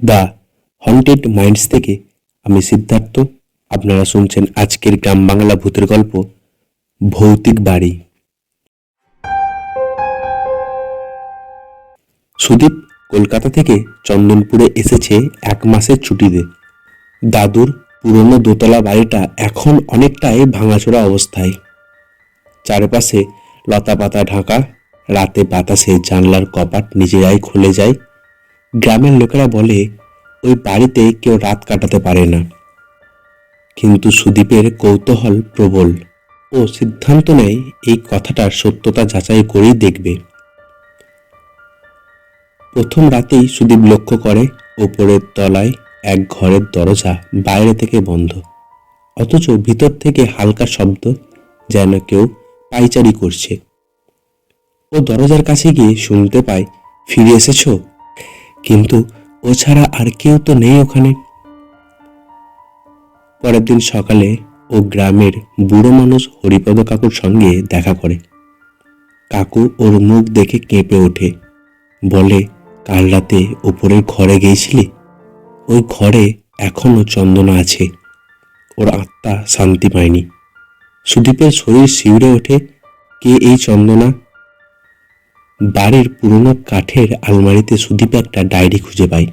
The haunted minds থেকে আমি সিদ্ধার্থ। আপনারা শুনছেন আজকের গ্রাম বাংলা ভূতের গল্প ভৌতিক বাড়ি। সুদীপ কলকাতা থেকে চন্দনপুরে এসেছে 1 মাসের ছুটিতে। দাদুর পুরনো দোতলা বাড়িটা এখন অনেকটাই ভাঙাচোরা অবস্থায়। চারপাশে লতা পাতা ঢাকা। রাতে বাতাসে জানলার কপাট নিজেরাই খুলে যায়। গ্রামের লোকেরা বলে ওই বাড়িতে কেউ রাত কাটাতে পারে না, কিন্তু সুদীপের কৌতূহল প্রবল। ও সিদ্ধান্ত নেয় এই কথাটার সত্যতা যাচাই করেই দেখবে। প্রথম রাতেই সুদীপ লক্ষ্য করে ওপরের তলায় এক ঘরের দরজা বাইরে থেকে বন্ধ, অথচ ভিতর থেকে হালকা শব্দ, যেন কেউ পায়চারি করছে। ও দরজার কাছে গিয়ে শুনতে পায়, ফিরে এসেছো? কিন্তু ও ছাড়া আর কেউ তো নেই ওখানে। পরের দিন সকালে ও গ্রামের বুড়ো মানুষ হরিপদ কাকুর সঙ্গে দেখা করে। কাকু ওর মুখ দেখে কেঁপে ওঠে, বলে, কাল রাতে ওপরের ঘরে গিয়েছিলি? ওই ঘরে এখনো চন্দনা আছে, ওর আত্মা শান্তি পায়নি। সুদীপের শরীর শিউরে ওঠে। কে এই চন্দনা? বাড়ির পুরনো কাঠের আলমারিতে সুদীপ একটা ডায়েরি খুঁজে পায়।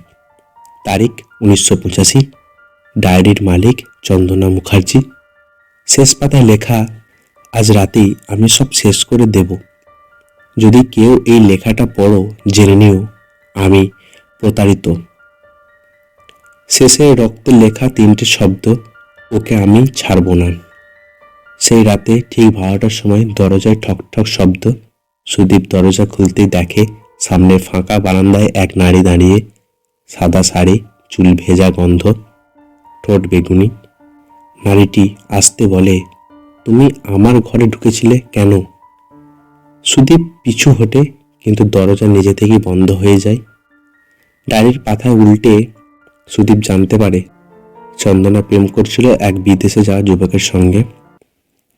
তারিখ 1985। ডায়েরির মালিক চন্দনা মুখার্জি। শেষ পাতায় লেখা, আজ রাতেই আমি সব শেষ করে দেব। যদি কেউ এই লেখাটা পড়ো, জেনে নিও আমি প্রতারিত। শেষে রক্তে লেখা 3টে শব্দ, ওকে আমি ছাড়ব না। সেই রাতে ঠিক 12টার সময় দরজায় ঠক ঠক শব্দ। সুদীপ দরজা খুলতেই দেখে সামনে ফাঁকা বারান্দায় এক নারী দাঁড়িয়ে। সাদা শাড়ি, চুল ভেজা, গন্ধ, ঠোঁট বেগুনি। নারীটি আসতে বলে, তুমি আমার ঘরে ঢুকেছিলে কেন? সুদীপ পিছু হটে, কিন্তু দরজা নিজে থেকেই বন্ধ হয়ে যায়। ডায়েরির পাতায় উল্টে সুদীপ জানতে পারে চন্দনা প্রেম করছিল এক বিদেশে যাওয়া যুবকের সঙ্গে,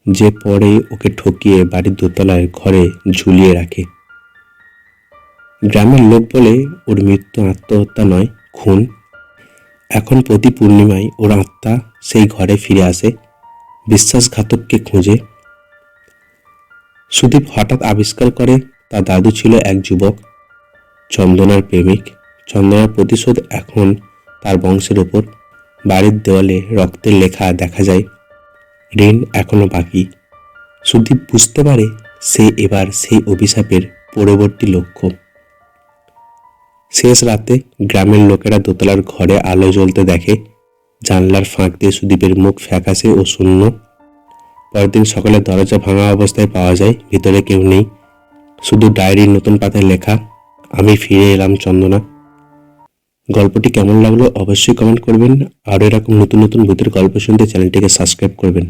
যে পরে ওকে ঠকিয়ে বাড়ির দোতলায় ঘরে ঝুলিয়ে রাখে। গ্রামের লোক বলে ওর মৃত্যু আত্মহত্যা নয়, খুন। এখন প্রতি পূর্ণিমায় ওর আত্মা সেই ঘরে ফিরে আসে, বিশ্বাসঘাতককে খুঁজে। সুদীপ হঠাৎ আবিষ্কার করে তার দাদু ছিল এক যুবক, চন্দনার প্রেমিক। চন্দনার প্রতিশোধ এখন তার বংশের ওপর। বাড়ির দেওয়ালে রক্তের লেখা দেখা যায়, ঋণ এখনো বাকি। সুদীপ বুঝতে পারে সে এবার সেই অভিশাপের পরবর্তী লক্ষ্য। শেষ রাতে গ্রামের লোকেরা দোতলার ঘরে আলো জ্বলতে দেখে। জানলার ফাঁক দিয়ে সুদীপের মুখ ফ্যাকাশে ও শূন্য। পরের দিন সকালে দরজা ভাঙা অবস্থায় পাওয়া যায়, ভিতরে কেউ নেই, শুধু ডায়েরির নতুন পাতায় লেখা, আমি ফিরে এলাম চন্দনা। গল্পটি কেমন লাগলো অবশ্যই কমেন্ট করবেন। আর এরকম নতুন নতুন ভূতের গল্প শুনতে চ্যানেলটিকে সাবস্ক্রাইব করবেন।